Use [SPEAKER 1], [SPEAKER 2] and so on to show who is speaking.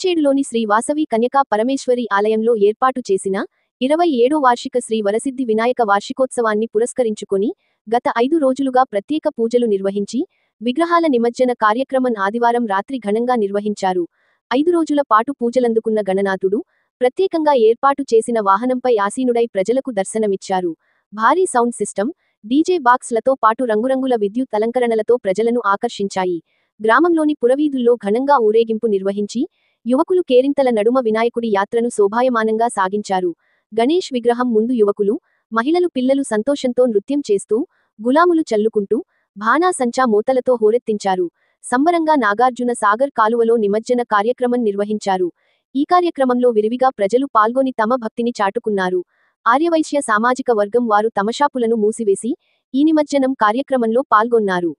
[SPEAKER 1] పదిచేడులోని శ్రీ వాసవి కన్యకా పరమేశ్వరి ఆలయంలో ఏర్పాటు చేసిన 27వ వార్షిక శ్రీ వరసిద్ధి వినాయక వార్షికోత్సవాన్ని పురస్కరించుకొని గత 5 రోజులుగా ప్రత్యేక పూజలు నిర్వహించి విగ్రహాల నిమజ్జన కార్యక్రమం ఆదివారం రాత్రి ఘనంగా నిర్వహించారు. 5 రోజుల పాటు పూజలందుకున్న గణనాథుడు ప్రత్యేకంగా ఏర్పాటు చేసిన వాహనంపై ఆసీనుడై ప్రజలకు దర్శనమిచ్చారు. భారీ సౌండ్ సిస్టమ్, డీజే బాక్స్లతో పాటు రంగురంగుల విద్యుత్ అలంకరణలతో ప్రజలను ఆకర్షించాయి. గ్రామంలోని పురవీధుల్లో ఘనంగా ఊరేగింపు నిర్వహించి యువకులు కేరింతల నడుమ వినాయకుడి యాత్రను శోభాయమానంగా సాగించారు. గణేష్ విగ్రహం ముందు యువకులు, మహిళలు పిల్లలు సంతోషంతో నృత్యం చేస్తూ, గులాములు చల్లుకుంటూ, బాణాసంచా మోతలతో హోరెత్తించారు. సంబరంగా నాగార్జున సాగర్ కాలువలో నిమజ్జన కార్యక్రమం నిర్వహించారు. ఈ కార్యక్రమంలో విరివిగా ప్రజలు పాల్గొని తమ భక్తిని చాటుకున్నారు. ఆర్యవైశ్య సామాజిక వర్గం వారు తమ షాపులను మూసివేసి ఈ నిమజ్జనం కార్యక్రమంలో పాల్గొన్నారు.